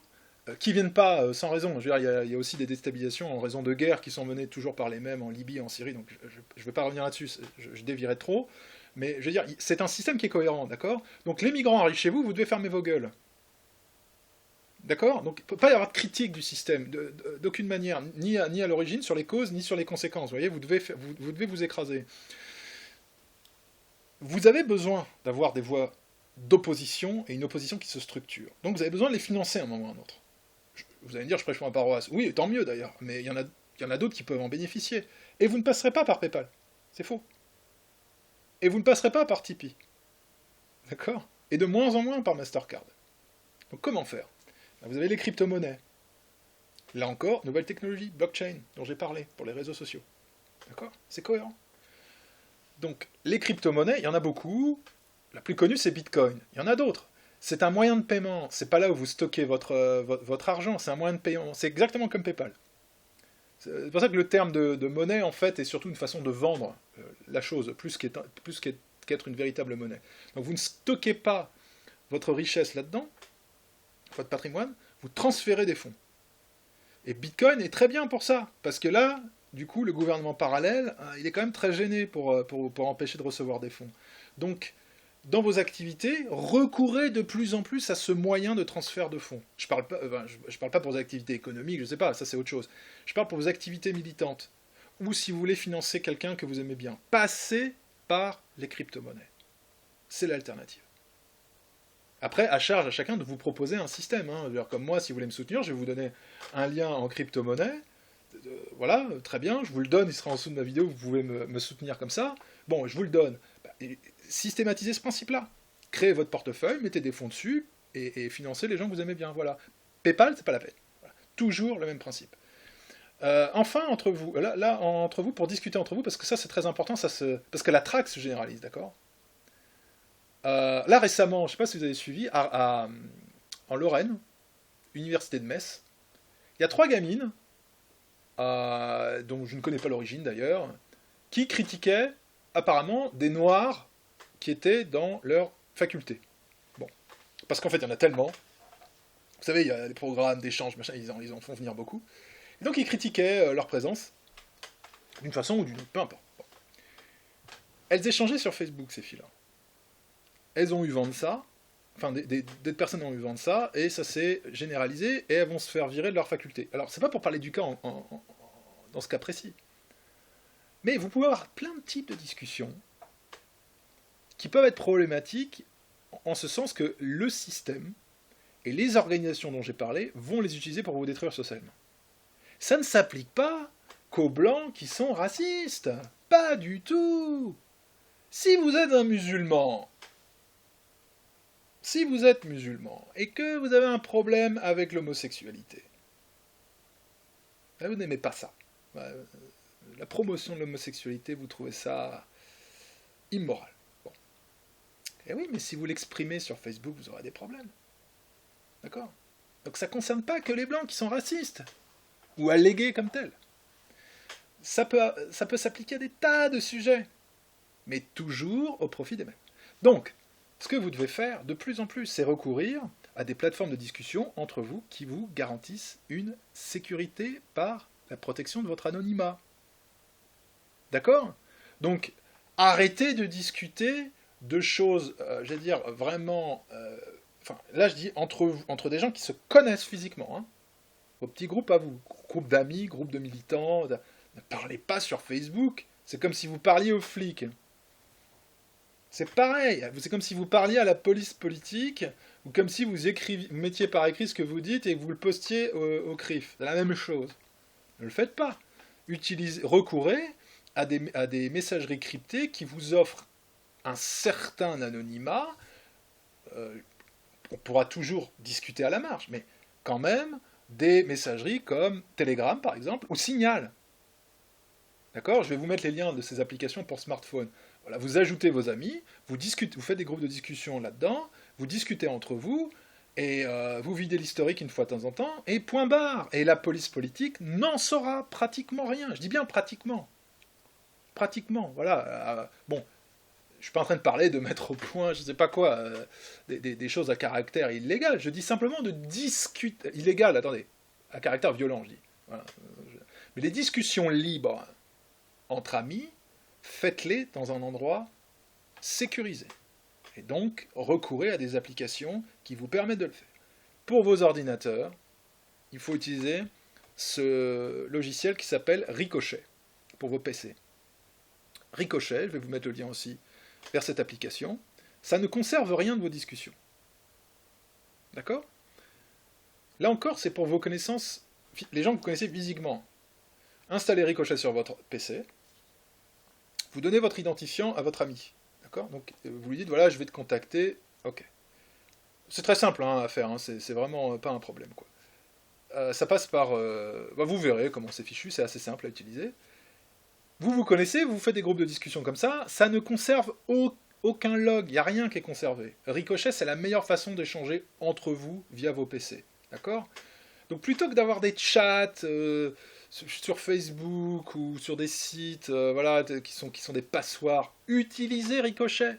qui viennent pas sans raison. Je veux dire, il y a aussi des déstabilisations en raison de guerres qui sont menées toujours par les mêmes en Libye et en Syrie, donc je ne vais pas revenir là-dessus, je dévierais trop. Mais je veux dire, c'est un système qui est cohérent, d'accord. Donc les migrants arrivent chez vous, vous devez fermer vos gueules. D'accord. Donc il ne peut pas y avoir de critique du système, d'aucune manière, ni à l'origine, sur les causes, ni sur les conséquences. Vous voyez, vous devez vous écraser. Vous avez besoin d'avoir des voies d'opposition et une opposition qui se structure. Donc vous avez besoin de les financer à un moment ou à un autre. Vous allez me dire, je prêche pour ma paroisse. Oui, tant mieux d'ailleurs, mais il y en a d'autres qui peuvent en bénéficier. Et vous ne passerez pas par PayPal. C'est faux. Et vous ne passerez pas par Tipeee. D'accord. Et de moins en moins par Mastercard. Donc comment faire? Vous avez les crypto-monnaies. Là encore, nouvelle technologie, blockchain, dont j'ai parlé, pour les réseaux sociaux. D'accord. C'est cohérent. Donc, les crypto-monnaies, il y en a beaucoup. La plus connue, c'est Bitcoin. Il y en a d'autres. C'est un moyen de paiement. C'est pas là où vous stockez votre argent. C'est un moyen de paiement. C'est exactement comme PayPal. C'est pour ça que le terme de monnaie, en fait, est surtout une façon de vendre la chose, plus qu'être une véritable monnaie. Donc, vous ne stockez pas votre richesse là-dedans, votre patrimoine, vous transférez des fonds. Et Bitcoin est très bien pour ça, parce que là, du coup, le gouvernement parallèle, il est quand même très gêné pour empêcher de recevoir des fonds. Donc, dans vos activités, recourez de plus en plus à ce moyen de transfert de fonds. Je parle pas, je parle pas pour vos activités économiques, je sais pas, ça c'est autre chose. Je parle pour vos activités militantes, ou si vous voulez financer quelqu'un que vous aimez bien. Passez par les crypto-monnaies. C'est l'alternative. Après, à charge à chacun de vous proposer un système. Hein. Comme moi, si vous voulez me soutenir, je vais vous donner un lien en crypto-monnaie. Voilà, très bien, je vous le donne, il sera en dessous de ma vidéo, vous pouvez me soutenir comme ça. Bon, je vous le donne. Systématisez ce principe-là. Créez votre portefeuille, mettez des fonds dessus, et financez les gens que vous aimez bien. Voilà. PayPal, c'est pas la peine. Voilà. Toujours le même principe. Enfin, entre vous, entre vous, pour discuter entre vous, parce que ça c'est très important, parce que la traque se généralise, d'accord. Là récemment, je ne sais pas si vous avez suivi, en Lorraine, université de Metz, il y a 3 gamines, dont je ne connais pas l'origine d'ailleurs, qui critiquaient apparemment des Noirs qui étaient dans leur faculté. Bon, parce qu'en fait il y en a tellement, vous savez, il y a des programmes d'échange, machin, ils en font venir beaucoup, et donc ils critiquaient leur présence, d'une façon ou d'une autre, peu importe. Bon. Elles échangeaient sur Facebook, ces filles-là. Elles ont eu vent de ça, enfin des personnes ont eu vent de ça, et ça s'est généralisé, et elles vont se faire virer de leur faculté. Alors c'est pas pour parler du cas dans ce cas précis, mais vous pouvez avoir plein de types de discussions qui peuvent être problématiques en ce sens que le système et les organisations dont j'ai parlé vont les utiliser pour vous détruire socialement. Ça ne s'applique pas qu'aux blancs qui sont racistes. Pas du tout. Si vous êtes un musulman, et que vous avez un problème avec l'homosexualité, vous n'aimez pas ça. La promotion de l'homosexualité, vous trouvez ça immoral. Bon. Et oui, mais si vous l'exprimez sur Facebook, vous aurez des problèmes. D'accord? Donc ça ne concerne pas que les blancs qui sont racistes, ou allégués comme tels. Ça peut s'appliquer à des tas de sujets, mais toujours au profit des mêmes. Donc, ce que vous devez faire de plus en plus, c'est recourir à des plateformes de discussion entre vous qui vous garantissent une sécurité par la protection de votre anonymat. D'accord? Donc, arrêtez de discuter de choses, j'allais dire, vraiment... là, je dis entre des gens qui se connaissent physiquement. Hein. Vos petits groupes à vous. Groupe d'amis, groupe de militants. Ne parlez pas sur Facebook. C'est comme si vous parliez aux flics. C'est pareil, c'est comme si vous parliez à la police politique, ou comme si vous mettiez par écrit ce que vous dites et que vous le postiez au CRIF. C'est la même chose. Ne le faites pas. Recourez à des messageries cryptées qui vous offrent un certain anonymat. On pourra toujours discuter à la marge, mais quand même des messageries comme Telegram par exemple, ou Signal. D'accord? Je vais vous mettre les liens de ces applications pour smartphone. Voilà, vous ajoutez vos amis, vous discutez, vous faites des groupes de discussion là-dedans, vous discutez entre vous, et vous videz l'historique une fois de temps en temps, et point barre. Et la police politique n'en saura pratiquement rien. Je dis bien pratiquement. Pratiquement, voilà. Bon, je suis pas en train de parler de mettre au point, je sais pas quoi, des choses à caractère illégal. Je dis simplement de discuter. Illégal, attendez. À caractère violent, je dis. Voilà. Mais les discussions libres entre amis, faites-les dans un endroit sécurisé. Et donc, recourez à des applications qui vous permettent de le faire. Pour vos ordinateurs, il faut utiliser ce logiciel qui s'appelle Ricochet, pour vos PC. Ricochet, je vais vous mettre le lien aussi vers cette application, ça ne conserve rien de vos discussions. D'accord? Là encore, c'est pour vos connaissances, les gens que vous connaissez physiquement. Installez Ricochet sur votre PC, vous donnez votre identifiant à votre ami. D'accord? Donc vous lui dites, voilà, je vais te contacter, ok. C'est très simple à faire, c'est vraiment pas un problème, quoi. Ça passe par... vous verrez comment c'est fichu, c'est assez simple à utiliser. Vous connaissez, vous faites des groupes de discussion comme ça ne conserve aucun log, il n'y a rien qui est conservé. Ricochet, c'est la meilleure façon d'échanger entre vous via vos PC. D'accord? Donc plutôt que d'avoir des chats sur Facebook ou sur des sites voilà, qui sont des passoires, utilisez Ricochet.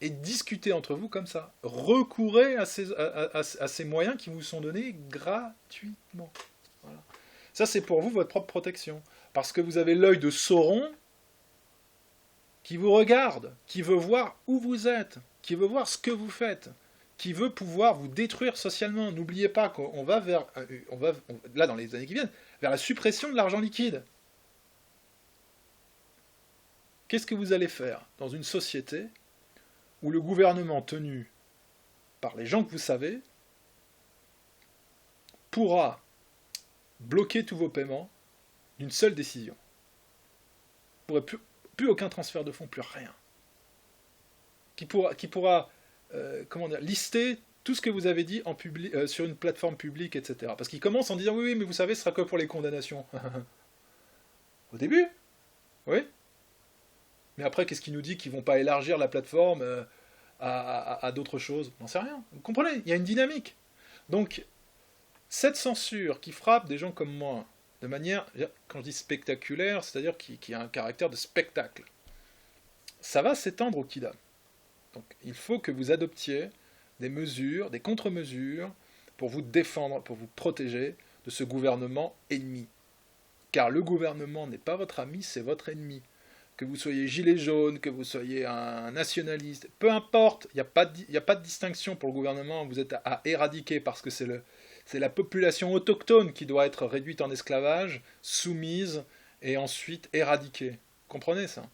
Et discutez entre vous comme ça. Recourez à ces moyens qui vous sont donnés gratuitement. Voilà. Ça, c'est pour vous, votre propre protection. Parce que vous avez l'œil de Sauron qui vous regarde, qui veut voir où vous êtes, qui veut voir ce que vous faites, qui veut pouvoir vous détruire socialement. N'oubliez pas qu'on va vers, là dans les années qui viennent, vers la suppression de l'argent liquide. Qu'est-ce que vous allez faire dans une société où le gouvernement tenu par les gens que vous savez pourra bloquer tous vos paiements d'une seule décision? Vous n'aurez plus aucun transfert de fonds, plus rien. Qui pourra comment dire, lister tout ce que vous avez dit en sur une plateforme publique, etc. Parce qu'il commence en disant oui, mais vous savez, ce sera que pour les condamnations. Au début, oui. Mais après, qu'est-ce qu'il nous dit qu'ils vont pas élargir la plateforme à d'autres choses? On n'en sait rien. Vous comprenez? Il y a une dynamique. Donc, cette censure qui frappe des gens comme moi, de manière, quand je dis spectaculaire, c'est-à-dire qui a un caractère de spectacle, ça va s'étendre au Kidam. Donc, il faut que vous adoptiez des mesures, des contre-mesures, pour vous défendre, pour vous protéger de ce gouvernement ennemi. Car le gouvernement n'est pas votre ami, c'est votre ennemi. Que vous soyez gilet jaune, que vous soyez un nationaliste, peu importe, il n'y a pas de distinction pour le gouvernement, vous êtes à éradiquer parce que c'est la population autochtone qui doit être réduite en esclavage, soumise et ensuite éradiquée. Comprenez ça?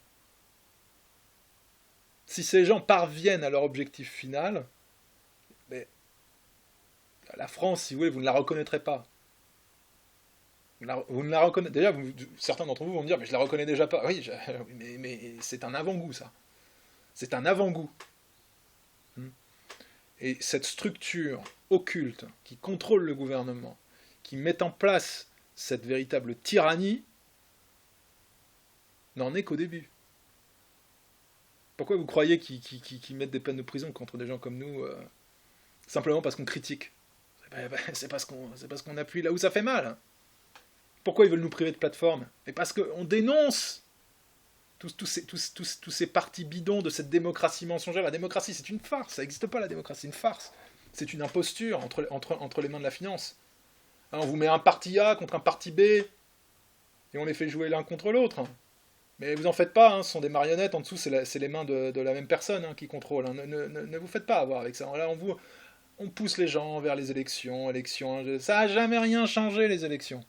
Si ces gens parviennent à leur objectif final, mais la France, si vous voulez, vous ne la reconnaîtrez pas. Vous ne la reconnaissez. Déjà, certains d'entre vous vont me dire, mais je la reconnais déjà pas. Oui, mais c'est un avant-goût, ça. C'est un avant-goût. Et cette structure occulte qui contrôle le gouvernement, qui met en place cette véritable tyrannie, n'en est qu'au début. Pourquoi vous croyez qu'ils mettent des peines de prison contre des gens comme nous simplement parce qu'on critique? C'est parce qu'on appuie là où ça fait mal. Pourquoi ils veulent nous priver de plateforme? Mais parce qu'on dénonce tous ces partis bidons de cette démocratie mensongère. La démocratie, c'est une farce. Ça n'existe pas, la démocratie. C'est une farce. C'est une imposture entre les mains de la finance. On vous met un parti A contre un parti B et on les fait jouer l'un contre l'autre. Mais vous en faites pas, ce sont des marionnettes. En dessous, c'est les mains de la même personne qui contrôle. Ne vous faites pas avoir avec ça. Là, on pousse les gens vers les élections. Ça n'a jamais rien changé, les élections.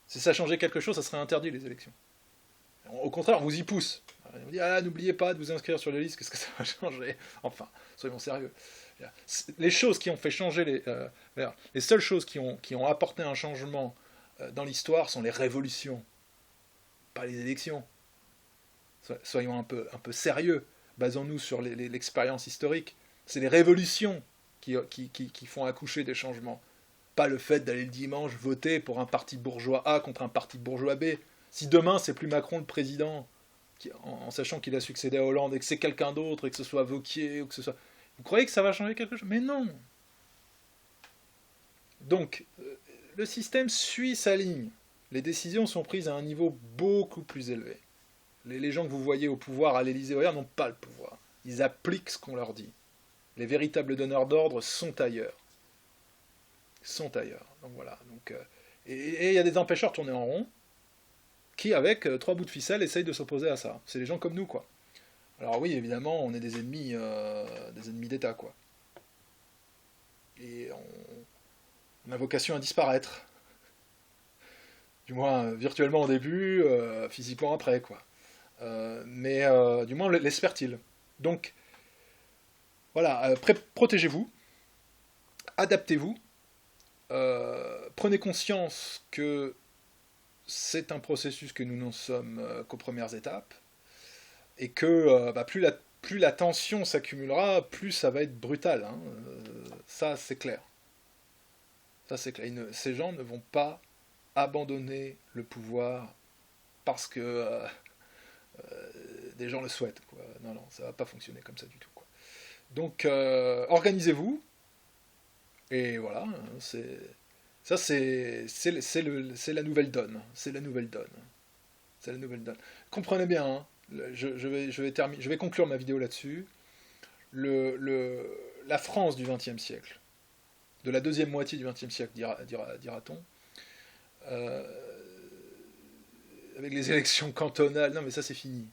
Si ça changeait quelque chose, ça serait interdit, les élections. Au contraire, on vous y pousse. On vous dit, n'oubliez pas de vous inscrire sur les listes, qu'est-ce que ça va changer? Enfin, soyons sérieux. Les choses qui ont fait changer, les seules choses qui ont apporté un changement dans l'histoire sont les révolutions, pas les élections. Soyons un peu sérieux, basons-nous sur l'expérience historique. C'est les révolutions qui font accoucher des changements. Pas le fait d'aller le dimanche voter pour un parti bourgeois A contre un parti bourgeois B. Si demain, c'est plus Macron le président, en sachant qu'il a succédé à Hollande, et que c'est quelqu'un d'autre, et que ce soit Wauquiez, ou que ce soit... Vous croyez que ça va changer quelque chose? Mais non. Donc, le système suit sa ligne. Les décisions sont prises à un niveau beaucoup plus élevé. Les gens que vous voyez au pouvoir à l'Élysée n'ont pas le pouvoir. Ils appliquent ce qu'on leur dit. Les véritables donneurs d'ordre sont ailleurs. Sont ailleurs. Donc voilà. Donc, et il y a des empêcheurs tournés en rond qui, avec trois bouts de ficelle, essayent de s'opposer à ça. C'est les gens comme nous, quoi. Alors oui, évidemment, on est des ennemis d'État, quoi. Et on a vocation à disparaître. Du moins, virtuellement au début, physiquement après, quoi. Mais du moins, l'espère-t-il. Donc, voilà, protégez-vous, adaptez-vous, prenez conscience que c'est un processus que nous n'en sommes qu'aux premières étapes, et que plus la tension s'accumulera, plus ça va être brutal. Hein. Ça, c'est clair. Ça, c'est clair. Ces gens ne vont pas abandonner le pouvoir parce que des gens le souhaitent. Quoi. Non, ça ne va pas fonctionner comme ça du tout. Quoi. Donc, organisez-vous. Et voilà, c'est la nouvelle donne. C'est la nouvelle donne. C'est la nouvelle donne. Comprenez bien, hein, je vais conclure ma vidéo là-dessus. La France du XXe siècle, de la deuxième moitié du XXe siècle, dira-t-on, avec les élections cantonales, non mais ça c'est fini.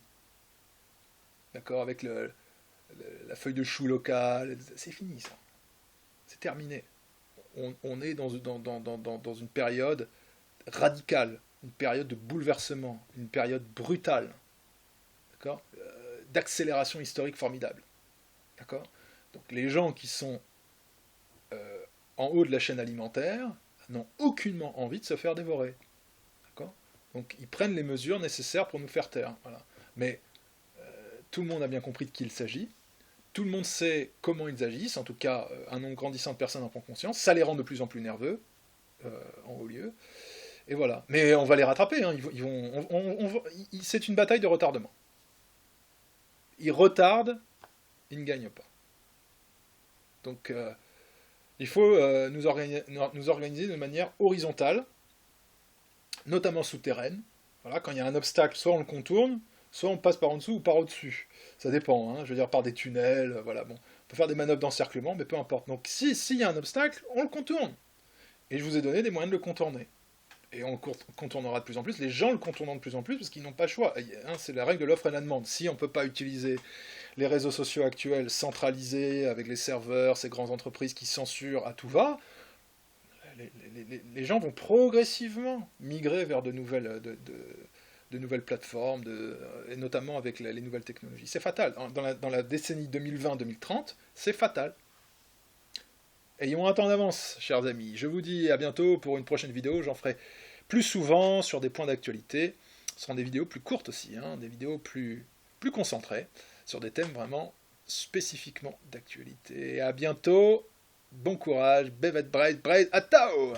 D'accord, avec la feuille de chou locale, c'est fini ça. C'est terminé. On est dans une période radicale, une période de bouleversement, une période brutale, d'accord, d'accélération historique formidable. D'accord. Donc les gens qui sont en haut de la chaîne alimentaire n'ont aucunement envie de se faire dévorer. D'accord. Donc ils prennent les mesures nécessaires pour nous faire taire. Voilà. Mais tout le monde a bien compris de qui il s'agit. Tout le monde sait comment ils agissent, en tout cas, un nombre grandissant de personnes en prend conscience. Ça les rend de plus en plus nerveux, en haut lieu. Et voilà. Mais on va les rattraper. Hein. C'est une bataille de retardement. Ils retardent, ils ne gagnent pas. Donc, il faut nous organiser de manière horizontale, notamment souterraine. Voilà, quand il y a un obstacle, soit on le contourne, soit on passe par en dessous ou par au-dessus. Ça dépend, hein, je veux dire par des tunnels, voilà, bon. On peut faire des manœuvres d'encerclement, mais peu importe. Donc s'il y a un obstacle, on le contourne. Et je vous ai donné des moyens de le contourner. Et on le contournera de plus en plus, les gens le contournent de plus en plus, parce qu'ils n'ont pas le choix. Hein, c'est la règle de l'offre et la demande. Si on ne peut pas utiliser les réseaux sociaux actuels centralisés, avec les serveurs, ces grandes entreprises qui censurent à tout va, les gens vont progressivement migrer vers de nouvelles plateformes, et notamment avec les nouvelles technologies. C'est fatal. Dans la décennie 2020-2030, c'est fatal. Ayons un temps d'avance, chers amis. Je vous dis à bientôt pour une prochaine vidéo. J'en ferai plus souvent sur des points d'actualité. Ce seront des vidéos plus courtes aussi, hein, des vidéos plus concentrées, sur des thèmes vraiment spécifiquement d'actualité. À bientôt. Bon courage. Bevet Braid, à Tao!